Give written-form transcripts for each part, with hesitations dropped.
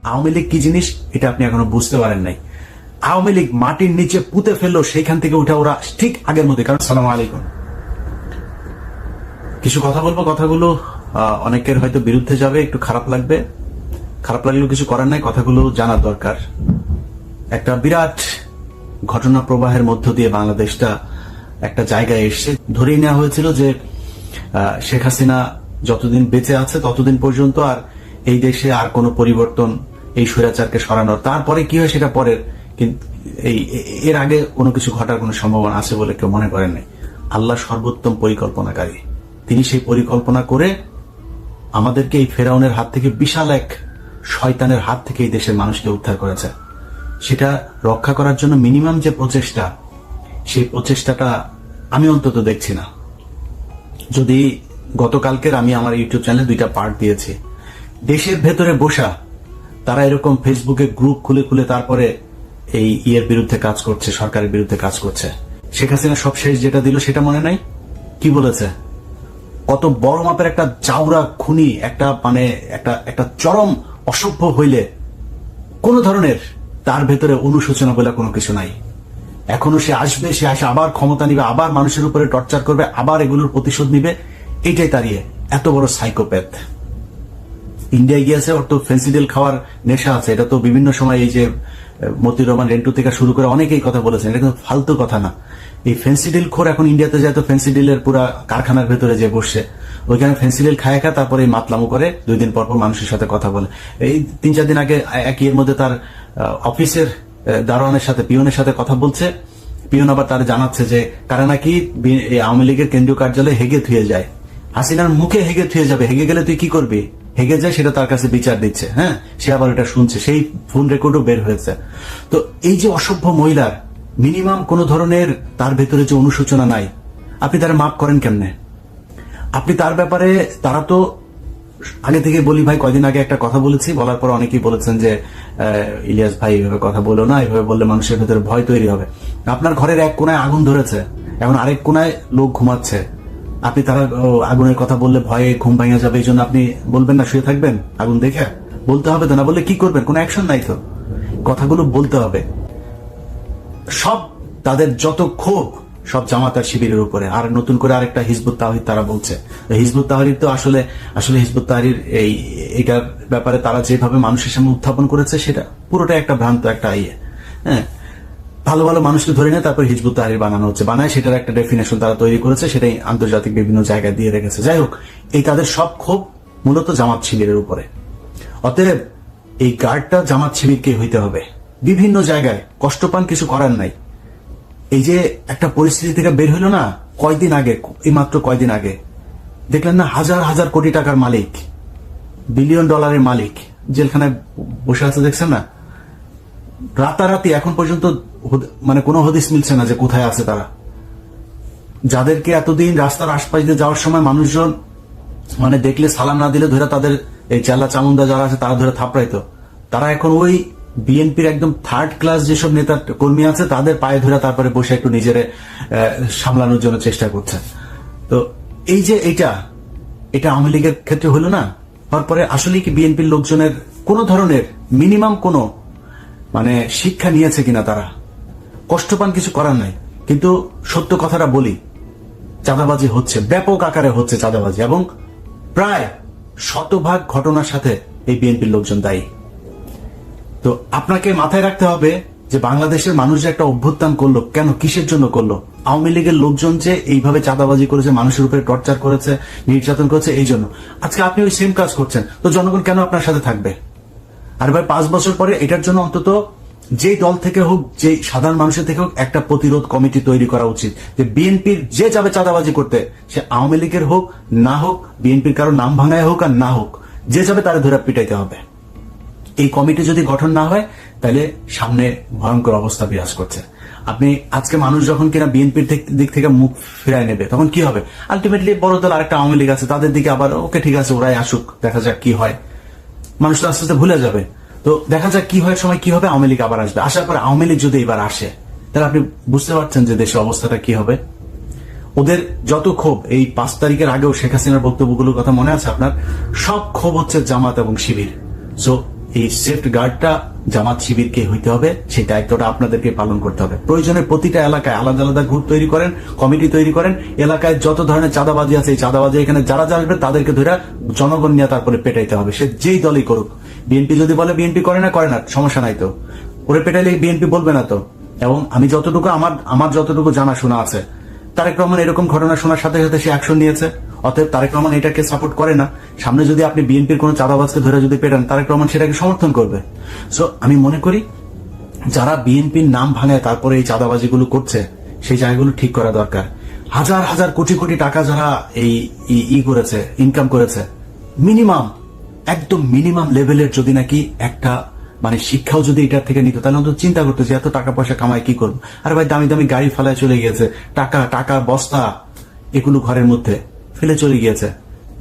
আওয়ামী লীগ কি জিনিস এটা আপনি এখনো বুঝতে পারেন নাই। আওয়ামী লীগ মাটির নিচে পুঁতে ফেললো, সেইখান থেকে উঠে ওরা ঠিক আগের মধ্যে। কারণ সালাম আলাইকুম, কিছু কথা বলবো, কথাগুলো অনেকের হয়তো বিরুদ্ধে যাবে, একটু খারাপ লাগবে, খারাপ লাগলেও কিছু করার নাই, কথাগুলো জানার দরকার। একটা বিরাট ঘটনা প্রবাহের মধ্য দিয়ে বাংলাদেশটা একটা জায়গায় এসছে। ধরেই নেওয়া হয়েছিল যে শেখ হাসিনা যতদিন বেঁচে আছে ততদিন পর্যন্ত আর এই দেশে আর কোনো পরিবর্তন, এই স্বৈরাচারকে সরানোর, তারপরে কি হয় সেটা পরের, কিন্তু এর আগে কোনো কিছু ঘটার কোনো সম্ভাবনা আছে বলে কেউ মনে করেন নাই। আল্লাহ সর্বোত্তম পরিকল্পনাকারী, তিনি সেই পরিকল্পনা করে আমাদেরকে এই ফেরাউনের হাত থেকে, বিশাল এক শয়তানের হাত থেকে এই দেশের মানুষকে উদ্ধার করেছে। সেটা রক্ষা করার জন্য মিনিমাম যে প্রচেষ্টা, সেই প্রচেষ্টাটা আমি অন্তত দেখছি না। যদি গতকালকের আমি আমার ইউটিউব চ্যানেলে 2টা পার্ট দিয়েছি, দেশের ভেতরে বসা তারা এরকম ফেসবুকে গ্রুপ খুলে খুলে তারপরে এই ইয়ের বিরুদ্ধে কাজ করছে, সরকারের বিরুদ্ধে কাজ করছে। শেখ হাসিনা সব শেষ যেটা দিল সেটা মনে নাই? কি বলেছে? কত বড় মাপের একটা চাউরা খুনি, একটা মানে একটা চরম অসভ্য হইলে কোন ধরনের তার ভেতরে অনুশোচনা বলে কোনো কিছু নাই। এখনো সে আসবে, সে আসে আবার ক্ষমতা নিবে, আবার মানুষের উপরে টর্চার করবে, আবার এগুলোর প্রতিশোধ নিবে। এইটাই তাড়িয়ে এত বড় সাইকোপ্যাথ। ইন্ডিয়ায় গিয়েছে, ওর তো ফেন্সিডিল খাওয়ার নেশা আছে। এটা তো বিভিন্ন সময় এই যে মতিউর রহমান রেন্টু থেকে শুরু করে অনেকেই কথা বলেছেন, এটা কিন্তু ফালতু কথা না। এই ফেন্সিডিল খোর এখন ইন্ডিয়াতে যায় তো ফেন্সিডিলের পুরা কারখানার ভেতরে যে বসছে, ওইখানে ফেন্সিডিল খায় খা, তারপরে এই মাতলামো করে 2 দিন পর পর মানুষের সাথে কথা বলে। এই 3-4 দিন আগে একই এর মধ্যে তার অফিসের দারোয়ানের সাথে, পিয়নের সাথে কথা বলছে। পিয়ন আবার তার জানাচ্ছে যে কারা নাকি আওয়ামী লীগের কেন্দ্রীয় কার্যালয়ে হেগে থুয়ে যায়। হাসিনার মুখে হেগে থুয়ে যাবে, হেগে গেলে তুই কি করবি? হেগে যায়, সেটা তার কাছে বিচার দিচ্ছে। হ্যাঁ, সে আবার এটা শুনছে, সেই ফোন রেকর্ডও বের হয়েছে। তো এই যে অসভ্য মহিলার মিনিমাম কোন ধরনের তার ভেতরে যে অনুশোচনা নাই, আপনি তারা মাফ করেন কেমনে? আপনি তার ব্যাপারে, তারা তো আগে থেকে বলি ভাই, কয়দিন আগে একটা কথা বলেছি, বলার পর অনেকেই বলেছেন যে ইলিয়াস ভাই এভাবে কথা বলো না, এভাবে বললে মানুষের ভেতরে ভয় তৈরি হবে। আপনার ঘরের এক কোনায় আগুন ধরেছে, এখন আরেক কোনায় লোক ঘুমাচ্ছে, আপনি তারা আগুনের কথা বললে ভয়ে ঘুম ভাঙা যাবে, এই জন্য আপনি বলবেন না, শুয়ে থাকবেন আগুন দেখে? বলতে হবে তো, না বললে কি করবেন? কোনো অ্যাকশন নাই তো। কথাগুলো বলতে হবে। সব তাদের যত ক্ষোভ সব জামাত আর শিবিরের উপরে। আর নতুন করে আরেকটা হিজবুত তাহরির তারা বলছে। হিজবুত তাহরির তো আসলে হিজবুত তাহরির এইটার ব্যাপারে তারা যেভাবে মানুষের সামনে উত্থাপন করেছে সেটা পুরোটা একটা ভ্রান্ত একটা ইয়ে। হ্যাঁ, ভালো ভালো মানুষকে ধরে নিয়ে তারপর হিজবুত তাহরির বানানো হচ্ছে, বানায় সেটার একটা ডেফিনেশন তারা তৈরি করেছে, সেটাই আন্তর্জাতিক বিভিন্ন জায়গায় দিয়ে রেখেছে। যাই হোক, এই তাদের সব ক্ষোভ মূলত জামাত শিবিরের উপরে। অতএব এই গার্ডটা জামাত শিবিরকে হইতে হবে। বিভিন্ন জায়গায় কষ্ট পান, কিছু করার নাই। এই যে একটা পরিস্থিতি থেকে বের হইল না কয়দিন আগে, এই মাত্র কয়দিন আগে দেখলেন না, হাজার হাজার কোটি টাকার মালিক, বিলিয়ন ডলারের মালিক জেলখানায় বসে আছে, দেখছেন না? রাতারাতি এখন পর্যন্ত মানে কোনো হদিস মিলছে না যে কোথায় আছে তারা। যাদেরকে এতদিন রাস্তার আশপাশ দিয়ে যাওয়ার সময় মানুষজন মানে দেখলে সালাম না দিলে ধরে তাদের এই চেলা চামুন্ডা যারা আছে তারা ধরে থাপড়াইতো, তারা এখন ওই বিএনপির একদম 3rd ক্লাস যেসব নেতা কর্মী আছে তাদের পায়ে ধরে তারপরে বসে একটু নিজের সামলানোর জন্য চেষ্টা করছে। তো এই যে এটা আওয়ামী লীগের ক্ষেত্রে হলো না, তারপরে আসলে কি বিএনপির লোকজনের কোন ধরনের মিনিমাম কোন মানে শিক্ষা নিয়েছে কিনা? তারা কষ্ট পান, কিছু করার নাই। কিন্তু সত্য কথাটা বলি, চাঁদাবাজি হচ্ছে, ব্যাপক আকারে হচ্ছে চাঁদাবাজি, এবং প্রায় 100% ঘটনার সাথে এই বিএনপির লোকজন দায়ী। তো আপনাকে মাথায় রাখতে হবে যে বাংলাদেশের মানুষ যে একটা অভ্যুত্থান করলো, কেন, কিসের জন্য করলো? আওয়ামী লীগের লোকজন যে এইভাবে চাঁদাবাজি করেছে, মানুষের উপরে টর্চার করেছে, নির্যাতন করেছে, এই জন্য। আজকে আপনি ওই সেম কাজ করছেন, তো জনগণ কেন আপনার সাথে থাকবে? আর ভাই 5 বছর পরে এটার জন্য অন্তত যে দল থেকে হোক, যে সাধারণ মানুষের থেকে হোক, একটা প্রতিরোধ কমিটি তৈরি করা উচিত, যে বিএনপির যে যাবে চাঁদাবাজি করতে, সে আওয়ামী লীগের হোক না হোক, বিএনপির কারো নাম ভাঙায় হোক আর না হোক, যে যাবে তারা ধরে পিটাইতে হবে। এই কমিটি যদি গঠন না হয় তাহলে সামনে ভয়ঙ্কর অবস্থা বিরাজ করছে। আপনি আজকে মানুষ যখন কিনা বিএনপির দিক থেকে মুখ ফিরায় নেবে, তখন কি হবে? আলটিমেটলি বড় দল আরেকটা আওয়ামী লীগ আছে, তাদের দিকে আবার ওকে ঠিক আছে ওরাই আসুক, দেখা যাক কি হয়। মানুষ তো আস্তে আস্তে ভুলে যাবে। তো দেখা যাক কি হয়, সময় কি হবে, আওয়ামী লীগ আবার আসবে। আসার পরে আওয়ামী লীগ যদি এবার আসে, তাহলে আপনি বুঝতে পারছেন যে দেশের অবস্থাটা কি হবে। ওদের যত ক্ষোভ, এই 5 তারিখের আগেও শেখ হাসিনার বক্তব্যগুলোর কথা মনে আছে আপনার? সব ক্ষোভ হচ্ছে জামাত এবং শিবির। সো এই সেফট গার্ডটা জামাত শিবিরকে হইতে হবে, সেই দায়িত্বটা আপনাদেরকে পালন করতে হবে। প্রয়োজনে প্রতিটা এলাকায় আলাদা আলাদা গ্রুপ তৈরি করেন, কমিটি তৈরি করেন, এলাকায় যত ধরনের চাঁদাবাজি আছে এই চাঁদাবাজি এখানে যারা আসবে তাদেরকে ধরে জনগণ নিয়ে তারপরে পেটাইতে হবে, সে যেই দলই করুক। বিএনপি যদি বলে বিএনপি করে না সমস্যা নাই তো, ওরে পেটাইলে বিএনপি বলবে না তো। এবং আমি যতটুকু আমার যতটুকু জানাশোনা আছে, তারেক রহমান এরকম ঘটনা শোনার সাথে সাথে সে অ্যাকশন নিয়েছে। অতএব তারেক রহমান এটাকে সাপোর্ট করে না। সামনে যদি আপনি বিএনপির কোন চাঁদাবাজকে ধরে যদি পেটান, তারেক রহমান সেটাকে সমর্থন করবে। সো আমি মনে করি যারা বিএনপির নাম ভাঙায় তারপরে এই চাঁদাবাজিগুলো করছে, সেই জায়গাগুলো ঠিক করা দরকার। হাজার হাজার কোটি কোটি টাকা যারা এই করেছে, ইনকাম করেছে, মিনিমাম একদম মিনিমাম লেভেলের যদি নাকি একটা মানে শিক্ষাও যদি এটার থেকে নিত, তাহলে অন্তত চিন্তা করতে যে এত টাকা পয়সা কামাই কি করবো। আরে ভাই, দামি দামি গাড়ি ফেলায় চলে গিয়েছে, টাকা বস্তা এগুলো ঘরের মধ্যে ফেলে চলে গিয়েছে,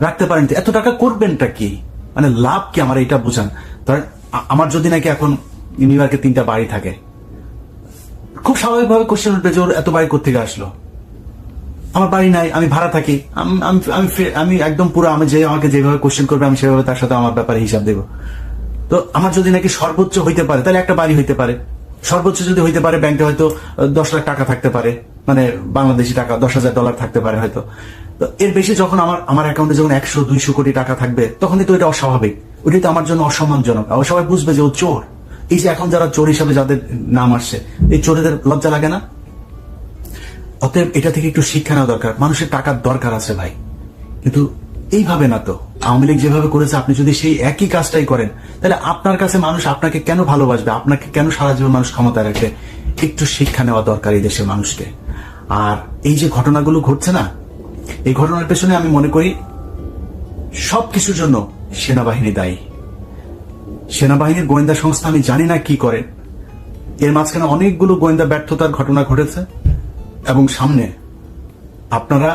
রাখতে পারেন। এত টাকা করবেনটা কি, মানে লাভ কি আমার এটা বুঝান। ধরেন আমার যদি নাকি এখন নিউ ইয়র্কে 3টা বাড়ি থাকে, খুব স্বাভাবিকভাবে কোশ্চেন উঠবে যে ওর এত বাড়ি কোথেকে আসলো। আমার বাড়ি নাই, আমি ভাড়া থাকি, আমি একদম পুরো আমাকে যেভাবে কোশ্চেন করবে আমি সেভাবে তার সাথে আমার ব্যাপারে হিসাব দেবো। তো আমার যদি নাকি সর্বোচ্চ হইতে পারে তাহলে একটা বাড়ি হইতে পারে, সর্বোচ্চ যদি হইতে পারে ব্যাংকে হয়তো 10 লাখ টাকা থাকতে পারে, মানে বাংলাদেশি টাকা $10,000 থাকতে পারে হয়তো। তো এর বেশি যখন আমার অ্যাকাউন্টে যখন 100-200 কোটি টাকা থাকবে, তখনই তো এটা অস্বাভাবিক, ওইটাই তো আমার জন্য অসম্মানজনক। আবার সবাই বুঝবে যে ও চোর। এই যে এখন যারা চোর হিসাবে যাদের নাম আসছে, এই চোরেদের লজ্জা লাগে না? অতএব এটা থেকে একটু শিক্ষা নেওয়া দরকার। মানুষের টাকার দরকার আছে ভাই, কিন্তু এইভাবে না তো। আওয়ামী লীগ যেভাবে করেছে, আপনি যদি সেই একই কাজটাই করেন, তাহলে আপনার কাছে মানুষ আপনাকে কেন ভালোবাসবে, আপনাকে কেন সারা জীবন মানুষ ক্ষমতায় রাখবে? একটু শিক্ষা নেওয়া দরকার এই দেশের মানুষকে। আর এই যে ঘটনাগুলো ঘটছে না, এই ঘটনার পেছনে আমি মনে করি সবকিছুর জন্য সেনাবাহিনী দায়ী। সেনাবাহিনীর গোয়েন্দা সংস্থা আমি জানি না কি করে, এর মাঝখানে অনেকগুলো গোয়েন্দা ব্যর্থতার ঘটনা ঘটেছে। এবং সামনে আপনারা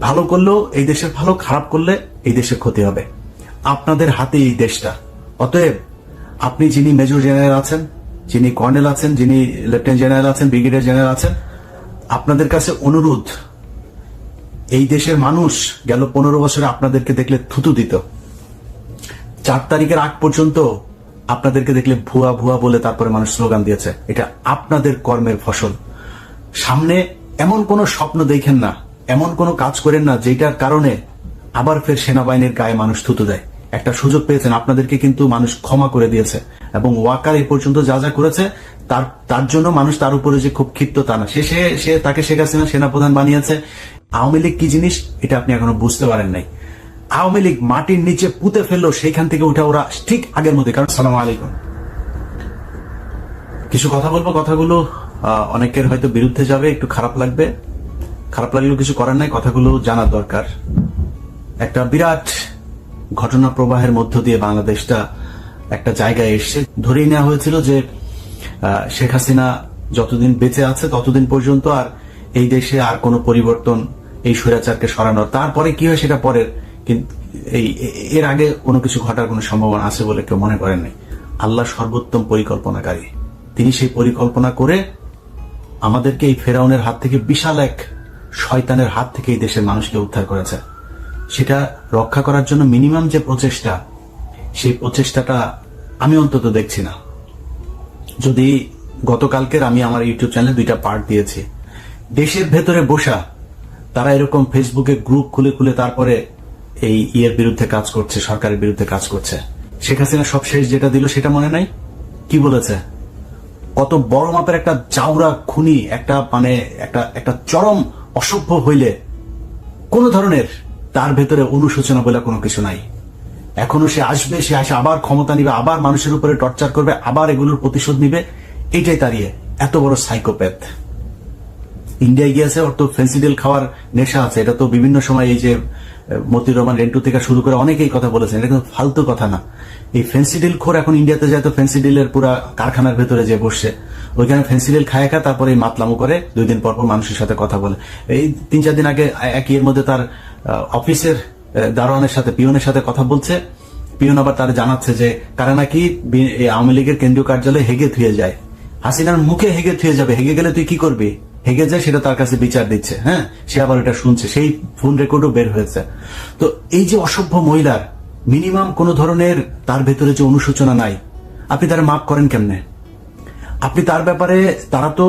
ভালো করলেও এই দেশের ভালো, খারাপ করলে এই দেশের ক্ষতি হবে। আপনাদের হাতে এই দেশটা। অতএব আপনি যিনি মেজর জেনারেল আছেন, যিনি কর্নেল আছেন, যিনি লেফটেন্যান্ট জেনারেল আছেন, ব্রিগেডিয়ার জেনারেল আছেন, আপনাদের কাছে অনুরোধ, এই দেশের মানুষ গেল 15 বছরে আপনাদেরকে দেখলে থুতু দিত। 4 তারিখের আগ পর্যন্ত আপনাদেরকে দেখলে ভুয়া ভুয়া বলে তারপরে মানুষ স্লোগান দিয়েছে। এটা আপনাদের কর্মের ফসল। সামনে এমন কোন স্বপ্ন দেখেন না, এমন কোন কাজ করেন না যেটার কারণে আবার ফের সেনাবাহিনীর গায়ে মানুষ থুতু দেয়। একটা সুযোগ পেয়েছেন, আপনাদেরকে কিন্তু মানুষ ক্ষমা করে দিয়েছে। এবং ওয়াকার এ পর্যন্ত যা যা করেছে তার জন্য মানুষ তার উপরে যে খুব ক্ষিপ্ত তা না, সে তাকে শেখ হাসিনা সেনাপ্রধান বানিয়েছে। আওয়ামী লীগ কি জিনিস এটা আপনি এখনো বুঝতে পারেন নাই। আওয়ামী লীগ মাটির নিচে পুঁতে ফেললো, সেইখান থেকে উঠে ওরা ঠিক আগের মধ্যে। কারণ সালাম আলাইকুম, কিছু কথা বলবো, কথাগুলো অনেকের হয়তো বিরুদ্ধে যাবে, একটু খারাপ লাগবে, খারাপ লাগলেও কিছু করার নাই, কথাগুলো জানার দরকার। একটা বিরাট ঘটনা প্রবাহের মধ্য দিয়ে বাংলাদেশটা একটা জায়গায় এসছে। ধরেই নেওয়া হয়েছিল যে শেখ হাসিনা যতদিন বেঁচে আছে ততদিন পর্যন্ত আর এই দেশে আর কোনো পরিবর্তন, এই স্বৈরাচারকে সরানোর, তারপরে কি হয় সেটা পরের। কিন্তু এর আগে কোনো কিছু ঘটার কোনো সম্ভাবনা আছে বলে কেউ মনে করেন নাই। আল্লাহ সর্বোত্তম পরিকল্পনাকারী, তিনি সেই পরিকল্পনা করে আমাদেরকে এই ফেরাউনের হাত থেকে, বিশাল এক শয়তানের হাত থেকে এই দেশের মানুষকে উদ্ধার করেছে। সেটা রক্ষা করার জন্য মিনিমাম যে প্রচেষ্টা, সেই প্রচেষ্টাটা আমি অন্তত দেখছি না। যদি গতকালকের আমি আমার ইউটিউব চ্যানেলে 2টা পার্ট দিয়েছি, দেশের ভেতরে বসা তারা এরকম ফেসবুকে গ্রুপ খুলে খুলে তারপরে এই ইয়ের বিরুদ্ধে কাজ করছে, সরকারের বিরুদ্ধে কাজ করছে। শেখ হাসিনা সবশেষ যেটা দিল সেটা মনে নাই? কি বলেছে? কত বড় মাপের একটা চাউরা খুনি, একটা মানে একটা চরম অসভ্য হইলে কোন ধরনের তার ভেতরে অনুশোচনা বলে কোনো কিছু নাই। এখনো সে আসবে, সে আসে আবার ক্ষমতা নিবে, আবার মানুষের উপরে টর্চার করবে, আবার এগুলোর প্রতিশোধ নিবে। এইটাই তাড়িয়ে এত বড় সাইকোপ্যাথ। ইন্ডিয়ায় গিয়েছে, ওর তো ফেন্সিডিল খাওয়ার নেশা আছে। এটা তো বিভিন্ন সময় এই যে মতিউর রহমান রেন্টু থেকে শুরু করে অনেকেই কথা বলেছেন, এটা কিন্তু ফালতু কথা না। এই ফেন্সিডিল খোর এখন ইন্ডিয়াতে যায় তো ফেন্সিডিলের পুরা কারখানার ভেতরে যে বসছে, ওইখানে ফেন্সিডিল খায় তারপরে এই মাতলামো করে, 2 দিন পর পর মানুষের সাথে কথা বলে। এই 3-4 দিন আগে একই এর মধ্যে তার অফিসের দারোয়ানের সাথে, পিয়নের সাথে কথা বলছে। পিয়ন আবার তার জানাচ্ছে যে কারা নাকি আওয়ামী লীগের কেন্দ্রীয় কার্যালয়ে হেগে থুয়ে যায়। হাসিনার মুখে হেগে থুয়ে যাবে, হেগে গেলে তুই কি করবি? হেগে যায়, সেটা তার কাছে বিচার দিচ্ছে। হ্যাঁ, সে আবার এটা শুনছে, সেই ফোন রেকর্ডও বের হয়েছে। তো এই যে অসভ্য মহিলার মিনিমাম কোনো ধরনের তার ভেতরে যে অনুশোচনা নাই, আপনি তারা মাফ করেন কেমনে? আপনি তার ব্যাপারে, তারা তো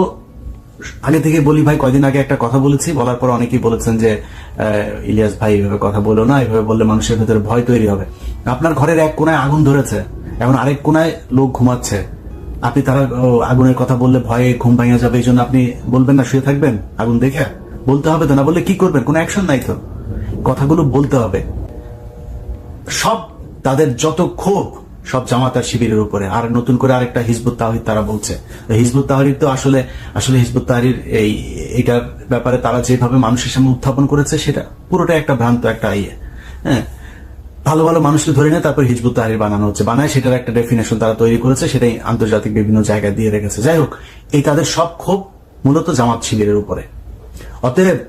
আগে থেকে বলি ভাই, কয়দিন আগে একটা কথা বলেছি, বলার পর অনেকেই বলেছেন যে ইলিয়াস ভাই এইভাবে কথা বলো না, এইভাবে বললে মানুষের ভেতরে ভয় তৈরি হবে। আপনার ঘরের এক কোনায় আগুন ধরেছে, এখন আরেক কোনায় লোক ঘুমাচ্ছে, আপনি তারা আগুনের কথা বললে ভয়ে ঘুম ভাঙা যাবে, এই জন্য আপনি বলবেন না, শুয়ে থাকবেন আগুন দেখে? বলতে হবে তো, না বললে কি করবেন? কোনো অ্যাকশন নাই তো। কথাগুলো বলতে হবে। সব তাদের যত ক্ষোভ সব জামাত আর শিবিরের উপরে, আর নতুন করে আরেকটা হিজবুত তাহরির তারা বলছে। হিজবুত তাহরির তো আসলে হিজবুত তাহরির এইটার ব্যাপারে তারা যেভাবে মানুষের সামনে উত্থাপন করেছে সেটা পুরোটা একটা ভ্রান্ত একটা হ্যাঁ, ভালো ভালো মানুষকে ধরে নিয়ে তারপর হিজবুত তাহরির বানানো হচ্ছে, বানায় সেটার একটা ডেফিনেশন তারা তৈরি করেছে, সেটাই আন্তর্জাতিক বিভিন্ন জায়গায় দিয়ে রেখেছে। যাই হোক, এই তাদের সব ক্ষোভ মূলত জামাত শিবিরের উপরে। অতএব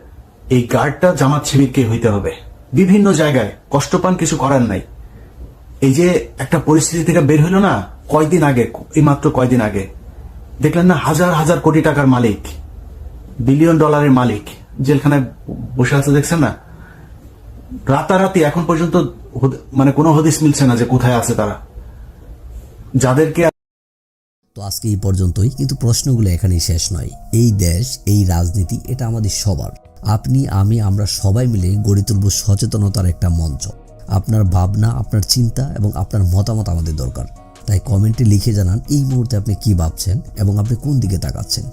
এই গার্ডটা জামাত শিবিরকে হইতে হবে। বিভিন্ন জায়গায় কষ্ট পান, কিছু করার নাই। এই যে একটা পরিস্থিতি থেকে বের হইল না কয়দিন আগে, এই মাত্র কয়দিন আগে দেখলেন না, হাজার হাজার কোটি টাকার মালিক, বিলিয়ন ডলারের মালিক জেলখানায় বসে আছে, দেখছেন না? রাতারাতি এখন পর্যন্ত মানে কোনো হদিস মিলছে না যে কোথায় আছে তারা, যাদেরকে। তো আজকে এই পর্যন্তই, কিন্তু প্রশ্নগুলো এখানেই শেষ নয়। এই দেশ, এই রাজনীতি, এটা আমাদের সবার। আপনি, আমি, আমরা সবাই মিলে গড়ে তুলব সচেতনতার একটা মঞ্চ। আপনার ভাবনা, আপনার চিন্তা এবং আপনার মতামত আমাদের দরকার। তাই কমেন্টে লিখে জানান এই মুহূর্তে আপনি কি ভাবছেন এবং আপনি কোন দিকে তাকাচ্ছেন।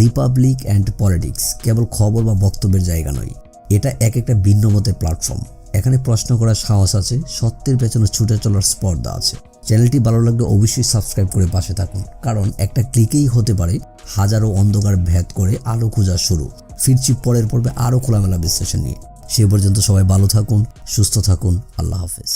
রিপাবলিক অ্যান্ড পলিটিক্স কেবল খবর বা বক্তব্যের জায়গা নয়, এটা এক একটা ভিন্ন মতের প্ল্যাটফর্ম। এখানে প্রশ্ন করার সাহস আছে, সত্যের পেছনে ছুটে চলার স্পর্ধা আছে। চ্যানেলটি ভালো লাগলে অবশ্যই সাবস্ক্রাইব করে পাশে থাকুন, কারণ একটা ক্লিকেই হতে পারে হাজারো অন্ধকার ভেদ করে আলো খোঁজা শুরু। ফিরছি পরের পর্বে আরও খোলামেলা বিশ্লেষণ নিয়ে। সে পর্যন্ত সবাই ভালো থাকুন, সুস্থ থাকুন। আল্লাহ হাফেজ।